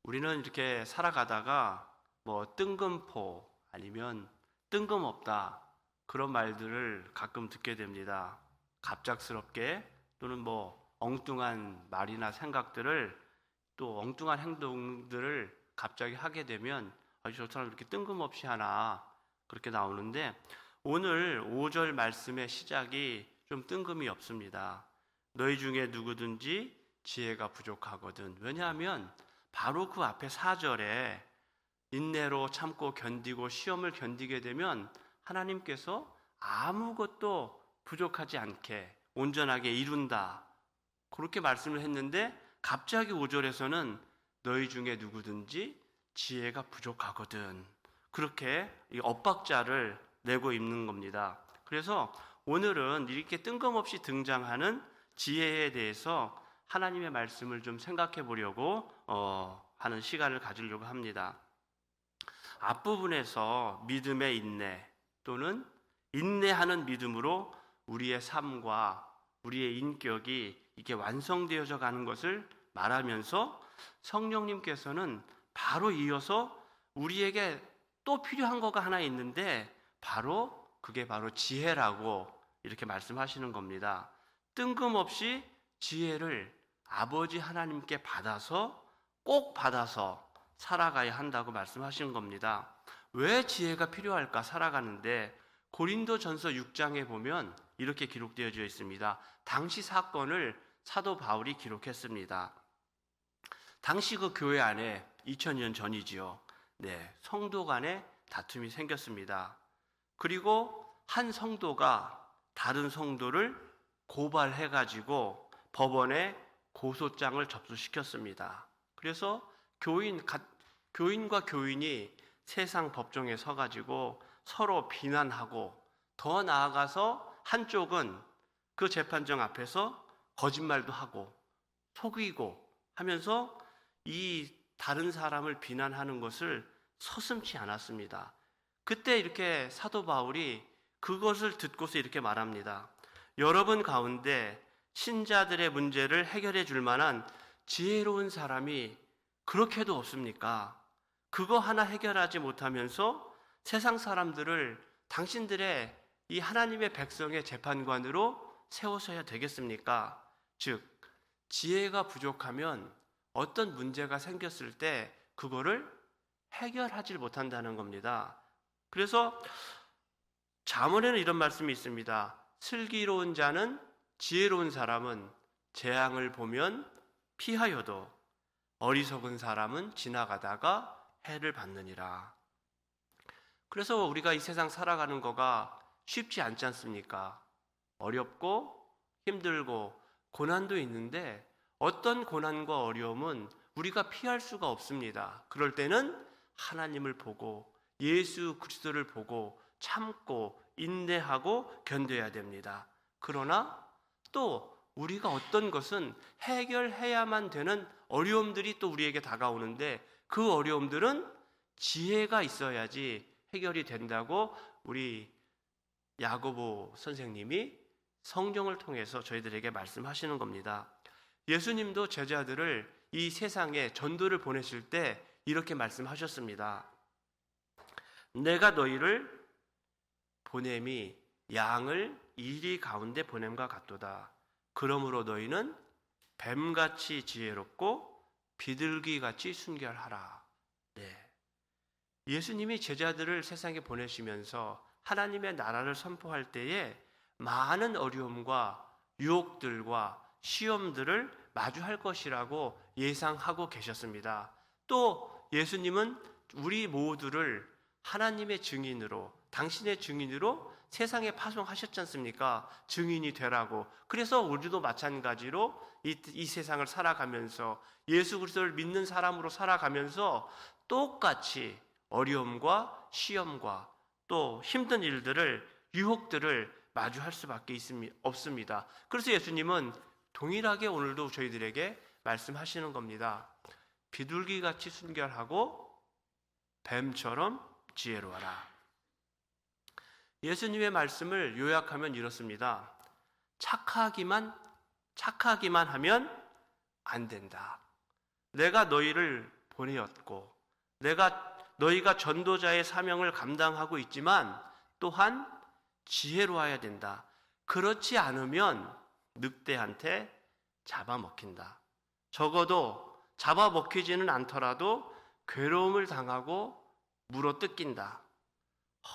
우리는 이렇게 살아가다가 뭐 뜬금포 아니면 뜬금없다 그런 말들을 가끔 듣게 됩니다. 갑작스럽게 또는 뭐 엉뚱한 말이나 생각들을 또 엉뚱한 행동들을 갑자기 하게 되면 아주 저 사람 이렇게 뜬금없이 하나 그렇게 나오는데 오늘 5절 말씀의 시작이 좀 뜬금이 없습니다. 너희 중에 누구든지 지혜가 부족하거든. 왜냐하면 바로 그 앞에 4절에 인내로 참고 견디고 시험을 견디게 되면 하나님께서 아무것도 부족하지 않게 온전하게 이룬다 그렇게 말씀을 했는데 갑자기 5절에서는 너희 중에 누구든지 지혜가 부족하거든 그렇게 엇박자를 내고 있는 겁니다. 그래서 오늘은 이렇게 뜬금없이 등장하는 지혜에 대해서 하나님의 말씀을 좀 생각해 보려고 하는 시간을 가지려고 합니다. 앞부분에서 믿음의 인내 또는 인내하는 믿음으로 우리의 삶과 우리의 인격이 이게 완성되어져 가는 것을 말하면서 성령님께서는 바로 이어서 우리에게 또 필요한 거가 하나 있는데 그게 바로 지혜라고 이렇게 말씀하시는 겁니다. 뜬금없이 지혜를 아버지 하나님께 꼭 받아서 살아가야 한다고 말씀하시는 겁니다. 왜 지혜가 필요할까 살아가는데 고린도전서 6장에 보면 이렇게 기록되어져 있습니다. 당시 사건을 사도 바울이 기록했습니다. 당시 그 교회 안에 2000년 전이지요. 성도 간에 다툼이 생겼습니다. 그리고 한 성도가 다른 성도를 고발해가지고 법원에 고소장을 접수시켰습니다. 그래서 교인과 교인이 세상 법정에 서가지고 서로 비난하고 더 나아가서 한쪽은 그 재판정 앞에서 거짓말도 하고 속이고 하면서 이 다른 사람을 비난하는 것을 서슴지 않았습니다. 그때 이렇게 사도 바울이 그것을 듣고서 이렇게 말합니다. 여러분 가운데 신자들의 문제를 해결해 줄 만한 지혜로운 사람이 그렇게도 없습니까? 그거 하나 해결하지 못하면서 세상 사람들을 당신들의 이 하나님의 백성의 재판관으로 세워서야 되겠습니까? 즉, 지혜가 부족하면 어떤 문제가 생겼을 때 그거를 해결하지 못한다는 겁니다. 그래서 잠언에는 이런 말씀이 있습니다. 슬기로운 자는 지혜로운 사람은 재앙을 보면 피하여도 어리석은 사람은 지나가다가 해를 받느니라. 그래서 우리가 이 세상 살아가는 거가 쉽지 않지 않습니까? 어렵고 힘들고 고난도 있는데 어떤 고난과 어려움은 우리가 피할 수가 없습니다. 그럴 때는 하나님을 보고 예수 그리스도를 보고 참고 인내하고 견뎌야 됩니다. 그러나 또 우리가 어떤 것은 해결해야만 되는 어려움들이 또 우리에게 다가오는데 그 어려움들은 지혜가 있어야지 해결이 된다고 우리 야고보 선생님이 성경을 통해서 저희들에게 말씀하시는 겁니다. 예수님도 제자들을 이 세상에 전도를 보내실 때 이렇게 말씀하셨습니다. 내가 너희를 보냄이 양을 이리 가운데 보냄과 같도다. 그러므로 너희는 뱀같이 지혜롭고 비둘기같이 순결하라. 예수님이 제자들을 세상에 보내시면서 하나님의 나라를 선포할 때에 많은 어려움과 유혹들과 시험들을 마주할 것이라고 예상하고 계셨습니다. 또 예수님은 우리 모두를 하나님의 증인으로, 당신의 증인으로 세상에 파송하셨지 않습니까? 증인이 되라고. 그래서 우리도 마찬가지로 이 세상을 살아가면서 예수 그리스도를 믿는 사람으로 살아가면서 똑같이 어려움과 시험과 또 힘든 일들을, 유혹들을 마주할 수밖에 없습니다. 그래서 예수님은 동일하게 오늘도 저희들에게 말씀하시는 겁니다. 비둘기같이 순결하고 뱀처럼 지혜로워라. 예수님의 말씀을 요약하면 이렇습니다. 착하기만 하면 안 된다. 내가 너희를 보내었고 너희가 전도자의 사명을 감당하고 있지만 또한 지혜로워야 된다. 그렇지 않으면 늑대한테 잡아먹힌다. 적어도 잡아먹히지는 않더라도 괴로움을 당하고 물어뜯긴다.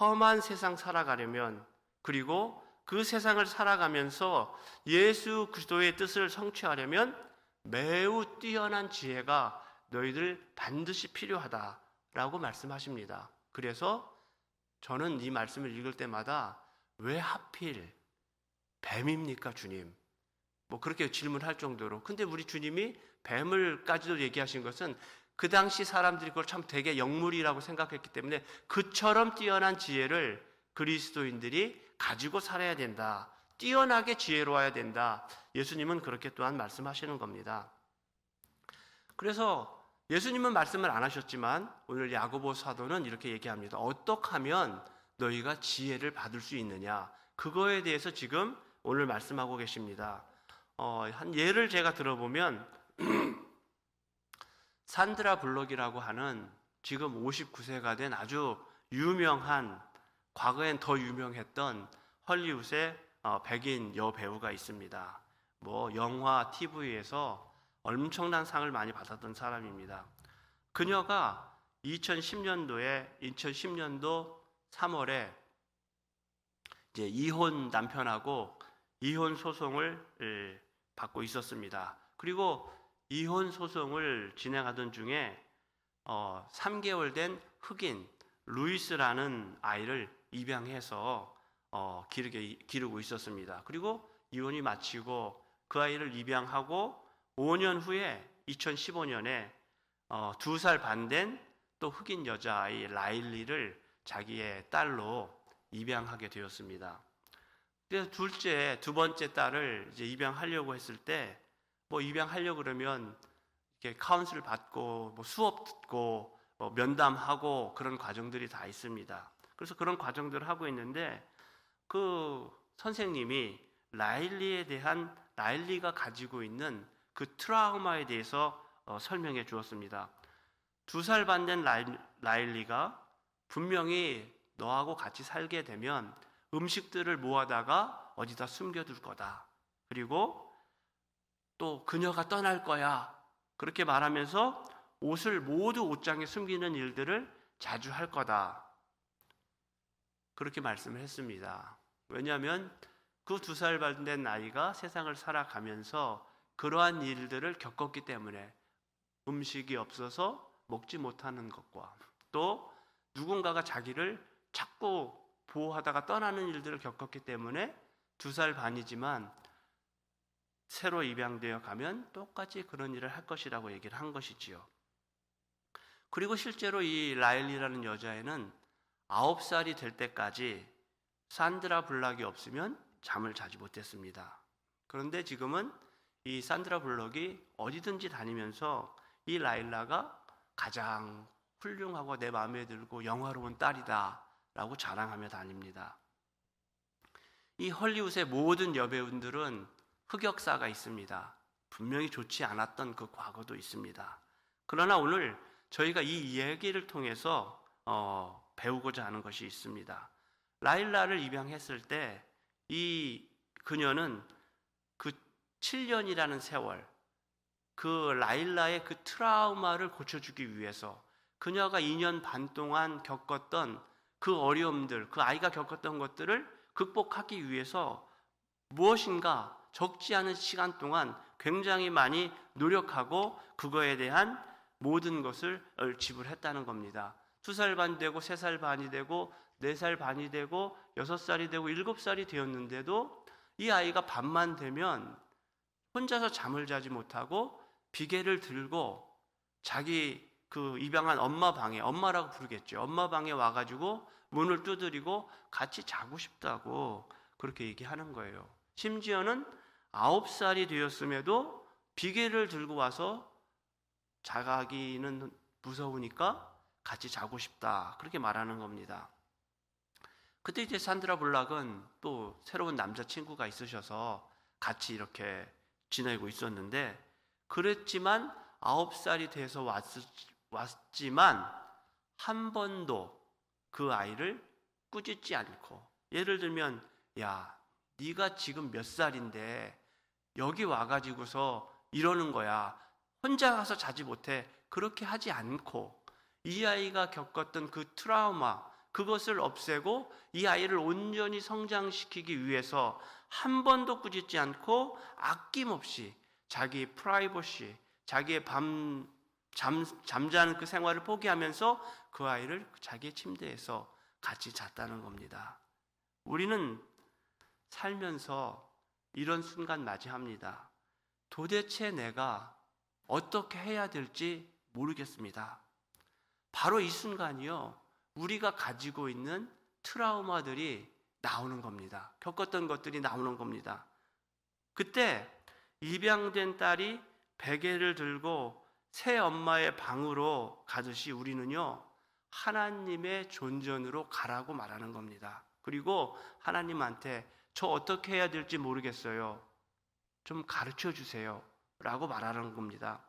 험한 세상 살아가려면, 그리고 그 세상을 살아가면서 예수 그리스도의 뜻을 성취하려면 매우 뛰어난 지혜가 너희들 반드시 필요하다라고 말씀하십니다. 그래서 저는 이 말씀을 읽을 때마다 왜 하필 뱀입니까, 주님? 뭐 그렇게 질문할 정도로. 근데 우리 주님이 뱀을까지도 얘기하신 것은 그 당시 사람들이 그걸 참 되게 영물이라고 생각했기 때문에 그처럼 뛰어난 지혜를 그리스도인들이 가지고 살아야 된다. 뛰어나게 지혜로워야 된다. 예수님은 그렇게 또한 말씀하시는 겁니다. 그래서 예수님은 말씀을 안 하셨지만 오늘 야고보 사도는 이렇게 얘기합니다. 어떻게 하면 너희가 지혜를 받을 수 있느냐? 그거에 대해서 지금 오늘 말씀하고 계십니다. 한 예를 제가 들어보면 산드라 블록이라고 하는 지금 59세가 된 아주 유명한, 과거엔 더 유명했던 헐리우드의 백인 여배우가 있습니다. 뭐 영화, TV에서 엄청난 상을 많이 받았던 사람입니다. 그녀가 2010년도 3월에 이제 이혼 남편하고 이혼 소송을 받고 있었습니다. 그리고 이혼 소송을 진행하던 중에 3개월 된 흑인 루이스라는 아이를 입양해서 기르고 있었습니다. 그리고 이혼이 마치고 그 아이를 입양하고 5년 후에 2015년에 2살 반 된 또 흑인 여자아이 라일리를 자기의 딸로 입양하게 되었습니다. 그래서 두 번째 딸을 이제 입양하려고 했을 때 뭐 입양하려고 그러면 이렇게 카운슬 받고 뭐 수업 듣고 뭐 면담하고 그런 과정들이 다 있습니다. 그래서 그런 과정들을 하고 있는데 그 선생님이 라일리가 가지고 있는 그 트라우마에 대해서 설명해 주었습니다. 2살 반 된 라일리가 분명히 너하고 같이 살게 되면 음식들을 모아다가 어디다 숨겨둘 거다. 그리고 또 그녀가 떠날 거야. 그렇게 말하면서 옷을 모두 옷장에 숨기는 일들을 자주 할 거다. 그렇게 말씀을 했습니다. 왜냐하면 그 2살 반 된 아이가 세상을 살아가면서 그러한 일들을 겪었기 때문에 음식이 없어서 먹지 못하는 것과 또 누군가가 자기를 자꾸 보호하다가 떠나는 일들을 겪었기 때문에 2살 반이지만 새로 입양되어 가면 똑같이 그런 일을 할 것이라고 얘기를 한 것이지요. 그리고 실제로 이 라일리라는 여자애는 9살이 될 때까지 산드라 블락이 없으면 잠을 자지 못했습니다. 그런데 지금은 이 산드라 블록이 어디든지 다니면서 이 라일라가 가장 훌륭하고 내 마음에 들고 영화로운 딸이다 라고 자랑하며 다닙니다. 이 헐리우드의 모든 여배우들은 흑역사가 있습니다. 분명히 좋지 않았던 그 과거도 있습니다. 그러나 오늘 저희가 이 이야기를 통해서 배우고자 하는 것이 있습니다. 라일라를 입양했을 때 이 그녀는 그 7년이라는 세월, 그 라일라의 그 트라우마를 고쳐주기 위해서 그녀가 2년 반 동안 겪었던 그 어려움들, 그 아이가 겪었던 것들을 극복하기 위해서 무엇인가 적지 않은 시간 동안 굉장히 많이 노력하고 그거에 대한 모든 것을 지불했다는 겁니다. 2살 반 되고 3살 반이 되고 4살 반이 되고 6살이 되고 7살이 되었는데도 이 아이가 밤만 되면 혼자서 잠을 자지 못하고 비계를 들고 자기 그 입양한 엄마 방에, 엄마라고 부르겠죠. 엄마 방에 와가지고 문을 두드리고 같이 자고 싶다고 그렇게 얘기하는 거예요. 심지어는 9살이 되었음에도 비계를 들고 와서 자기는 무서우니까 같이 자고 싶다. 그렇게 말하는 겁니다. 그때 이제 산드라 블락은 또 새로운 남자친구가 있으셔서 같이 이렇게 지내고 있었는데 그랬지만 9살이 돼서 왔지만 한 번도 그 아이를 꾸짖지 않고, 예를 들면 야, 네가 지금 몇 살인데 여기 와가지고서 이러는 거야, 혼자 가서 자지 못해, 그렇게 하지 않고 이 아이가 겪었던 그 트라우마, 그것을 없애고 이 아이를 온전히 성장시키기 위해서 한 번도 꾸짖지 않고 아낌없이 자기 프라이버시, 자기의 잠자는 그 생활을 포기하면서 그 아이를 자기의 침대에서 같이 잤다는 겁니다. 우리는 살면서 이런 순간 맞이합니다. 도대체 내가 어떻게 해야 될지 모르겠습니다. 바로 이 순간이요, 우리가 가지고 있는 트라우마들이 나오는 겁니다. 겪었던 것들이 나오는 겁니다. 그때 입양된 딸이 베개를 들고 새 엄마의 방으로 가듯이 우리는요, 하나님의 존전으로 가라고 말하는 겁니다. 그리고 하나님한테 저 어떻게 해야 될지 모르겠어요, 좀 가르쳐 주세요 라고 말하는 겁니다.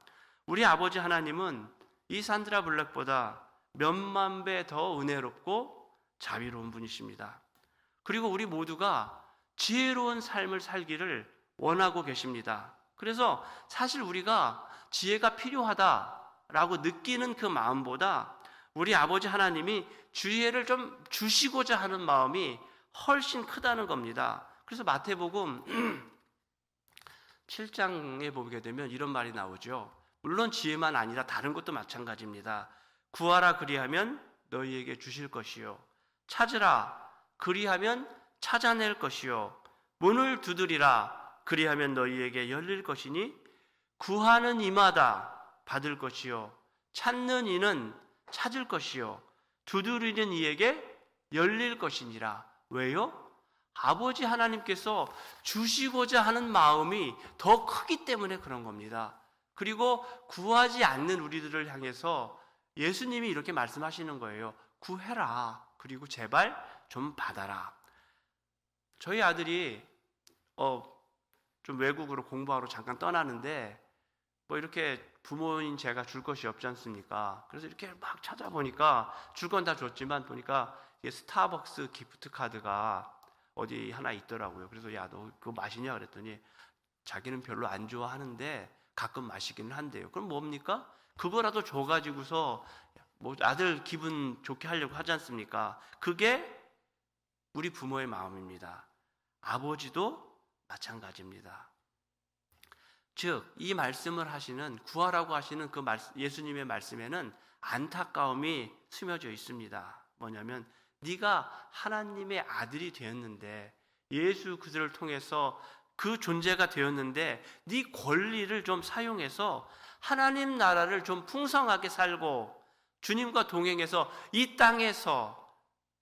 우리 아버지 하나님은 이 산드라 블랙보다 몇만 배 더 은혜롭고 자비로운 분이십니다. 그리고 우리 모두가 지혜로운 삶을 살기를 원하고 계십니다. 그래서 사실 우리가 지혜가 필요하다라고 느끼는 그 마음보다 우리 아버지 하나님이 지혜를 좀 주시고자 하는 마음이 훨씬 크다는 겁니다. 그래서 마태복음 7장에 보게 되면 이런 말이 나오죠. 물론 지혜만 아니라 다른 것도 마찬가지입니다. 구하라 그리하면 너희에게 주실 것이요, 찾으라 그리하면 찾아낼 것이요, 문을 두드리라 그리하면 너희에게 열릴 것이니 구하는 이마다 받을 것이요, 찾는 이는 찾을 것이요, 두드리는 이에게 열릴 것이니라. 왜요? 아버지 하나님께서 주시고자 하는 마음이 더 크기 때문에 그런 겁니다. 그리고 구하지 않는 우리들을 향해서 예수님이 이렇게 말씀하시는 거예요. 구해라. 그리고 제발 좀 받아라. 저희 아들이 좀 외국으로 공부하러 잠깐 떠나는데 뭐 이렇게 부모인 제가 줄 것이 없지 않습니까? 그래서 이렇게 막 찾아보니까 줄 건 다 줬지만 보니까 스타벅스 기프트 카드가 어디 하나 있더라고요. 그래서 야, 너 그거 마시냐 그랬더니 자기는 별로 안 좋아하는데 가끔 마시기는 한대요. 그럼 뭡니까? 그거라도 줘가지고서 뭐 아들 기분 좋게 하려고 하지 않습니까? 그게 우리 부모의 마음입니다. 아버지도 마찬가지입니다. 즉, 이 말씀을 하시는, 구하라고 하시는 그 예수님의 말씀에는 안타까움이 스며져 있습니다. 뭐냐면 네가 하나님의 아들이 되었는데, 예수 그리스도를 통해서 그 존재가 되었는데 네 권리를 좀 사용해서 하나님 나라를 좀 풍성하게 살고 주님과 동행해서 이 땅에서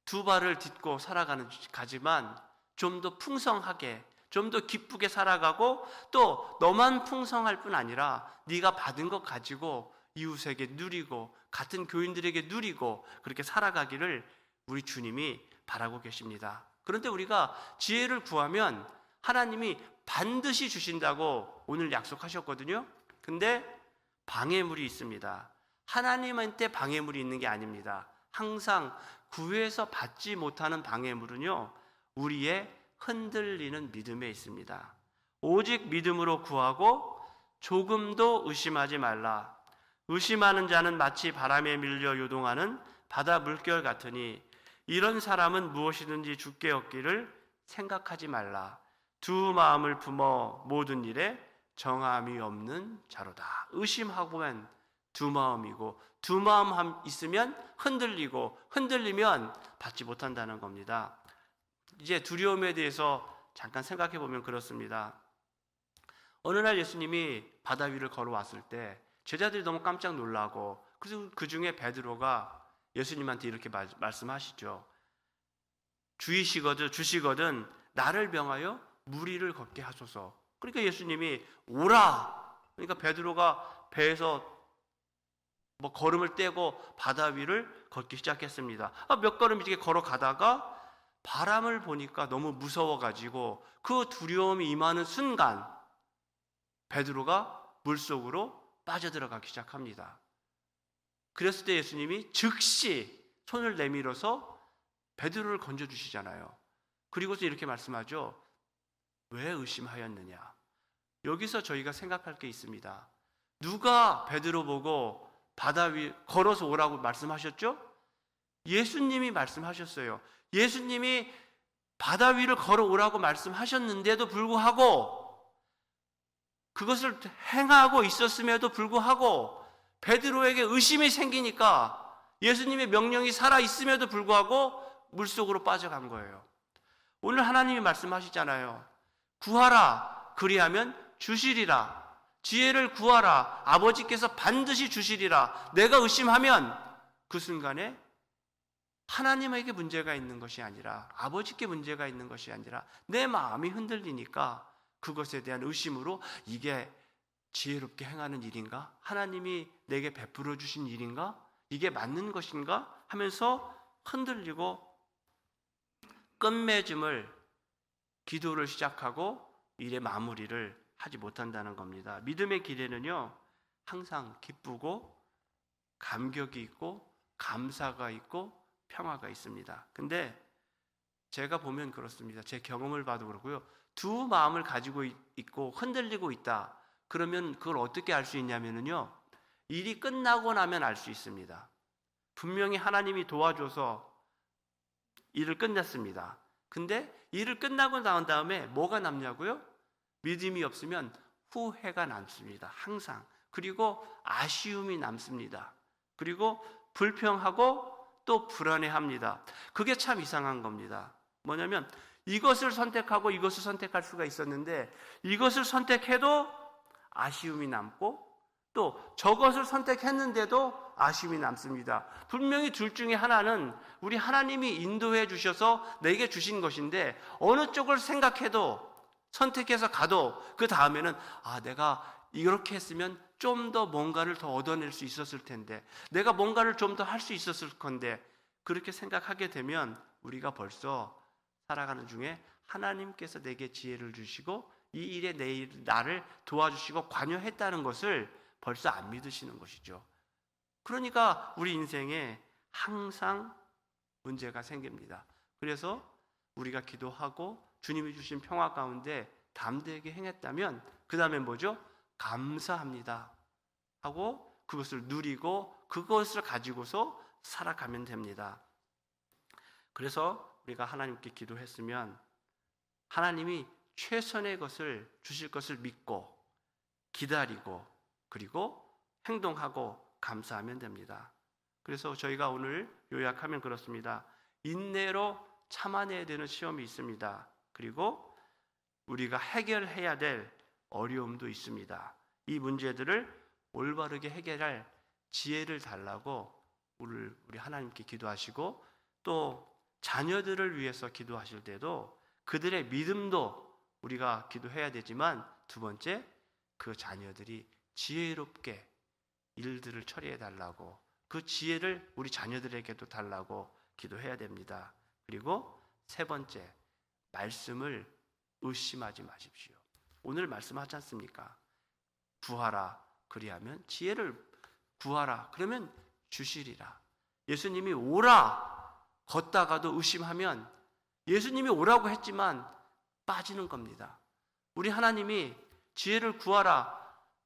두 발을 딛고 살아가는 가지만 좀 더 풍성하게, 좀 더 기쁘게 살아가고, 또 너만 풍성할 뿐 아니라 네가 받은 것 가지고 이웃에게 누리고 같은 교인들에게 누리고 그렇게 살아가기를 우리 주님이 바라고 계십니다. 그런데 우리가 지혜를 구하면 하나님이 반드시 주신다고 오늘 약속하셨거든요. 근데 방해물이 있습니다. 하나님한테 방해물이 있는 게 아닙니다. 항상 구해서 받지 못하는 방해물은요, 우리의 흔들리는 믿음에 있습니다. 오직 믿음으로 구하고 조금도 의심하지 말라. 의심하는 자는 마치 바람에 밀려 요동하는 바다 물결 같으니 이런 사람은 무엇이든지 주께 얻기를 생각하지 말라. 두 마음을 품어 모든 일에 정함이 없는 자로다. 의심하고만 두 마음이고, 두 마음 있으면 흔들리고, 흔들리면 받지 못한다는 겁니다. 이제 두려움에 대해서 잠깐 생각해 보면 그렇습니다. 어느 날 예수님이 바다 위를 걸어왔을 때 제자들이 너무 깜짝 놀라고, 그래서 그 중에 베드로가 예수님한테 이렇게 말씀하시죠. 주시거든 나를 명하여 무리를 걷게 하소서. 그러니까 예수님이 오라. 그러니까 베드로가 배에서 뭐 걸음을 떼고 바다 위를 걷기 시작했습니다. 몇 걸음 이렇게 걸어가다가 바람을 보니까 너무 무서워가지고 그 두려움이 임하는 순간 베드로가 물속으로 빠져들어가기 시작합니다. 그랬을 때 예수님이 즉시 손을 내밀어서 베드로를 건져주시잖아요. 그리고서 이렇게 말씀하죠. 왜 의심하였느냐? 여기서 저희가 생각할 게 있습니다. 누가 베드로 보고 바다 위 걸어서 오라고 말씀하셨죠? 예수님이 말씀하셨어요. 예수님이 바다 위를 걸어오라고 말씀하셨는데도 불구하고, 그것을 행하고 있었음에도 불구하고 베드로에게 의심이 생기니까 예수님의 명령이 살아있음에도 불구하고 물속으로 빠져간 거예요. 오늘 하나님이 말씀하시잖아요. 구하라, 그리하면 주시리라. 지혜를 구하라, 아버지께서 반드시 주시리라. 내가 의심하면 그 순간에 하나님에게 문제가 있는 것이 아니라, 아버지께 문제가 있는 것이 아니라 내 마음이 흔들리니까 그것에 대한 의심으로 이게 지혜롭게 행하는 일인가? 하나님이 내게 베풀어 주신 일인가? 이게 맞는 것인가? 하면서 흔들리고 끝맺음을, 기도를 시작하고 일의 마무리를 하지 못한다는 겁니다. 믿음의 길에는요, 항상 기쁘고 감격이 있고 감사가 있고 평화가 있습니다. 근데 제가 보면 그렇습니다. 제 경험을 봐도 그렇고요. 두 마음을 가지고 있고 흔들리고 있다. 그러면 그걸 어떻게 알 수 있냐면요, 일이 끝나고 나면 알 수 있습니다. 분명히 하나님이 도와줘서 일을 끝냈습니다. 근데 일을 끝나고 난 다음에 뭐가 남냐고요? 믿음이 없으면 후회가 남습니다. 항상. 그리고 아쉬움이 남습니다. 그리고 불평하고 또 불안해합니다. 그게 참 이상한 겁니다. 뭐냐면 이것을 선택하고 이것을 선택할 수가 있었는데 이것을 선택해도 아쉬움이 남고 또 저것을 선택했는데도 아쉬움이 남습니다. 분명히 둘 중에 하나는 우리 하나님이 인도해 주셔서 내게 주신 것인데 어느 쪽을 생각해도 선택해서 가도 그 다음에는 내가 이렇게 했으면 좀 더 뭔가를 더 얻어낼 수 있었을 텐데, 내가 뭔가를 좀 더 할 수 있었을 건데, 그렇게 생각하게 되면 우리가 벌써 살아가는 중에 하나님께서 내게 지혜를 주시고 이 일에 나를 도와주시고 관여했다는 것을 벌써 안 믿으시는 것이죠. 그러니까 우리 인생에 항상 문제가 생깁니다. 그래서 우리가 기도하고 주님이 주신 평화 가운데 담대하게 행했다면 그 다음에 뭐죠? 감사합니다 하고 그것을 누리고 그것을 가지고서 살아가면 됩니다. 그래서 우리가 하나님께 기도했으면 하나님이 최선의 것을 주실 것을 믿고 기다리고 그리고 행동하고 감사하면 됩니다. 그래서 저희가 오늘 요약하면 그렇습니다. 인내로 참아내야 되는 시험이 있습니다. 그리고 우리가 해결해야 될 어려움도 있습니다. 이 문제들을 올바르게 해결할 지혜를 달라고 우리 하나님께 기도하시고 또 자녀들을 위해서 기도하실 때도 그들의 믿음도 우리가 기도해야 되지만 두 번째, 그 자녀들이 지혜롭게 일들을 처리해 달라고 그 지혜를 우리 자녀들에게도 달라고 기도해야 됩니다. 그리고 세 번째, 말씀을 의심하지 마십시오. 오늘 말씀하지 않습니까? 구하라, 그리하면 지혜를 구하라, 그러면 주시리라. 예수님이 오라, 걷다가도 의심하면 예수님이 오라고 했지만 빠지는 겁니다. 우리 하나님이 지혜를 구하라,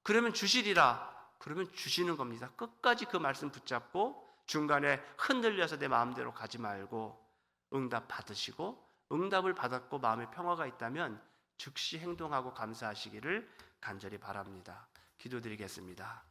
그러면 주시리라, 그러면 주시는 겁니다. 끝까지 그 말씀 붙잡고 중간에 흔들려서 내 마음대로 가지 말고 응답 받으시고 응답을 받았고 마음에 평화가 있다면 즉시 행동하고 감사하시기를 간절히 바랍니다. 기도드리겠습니다.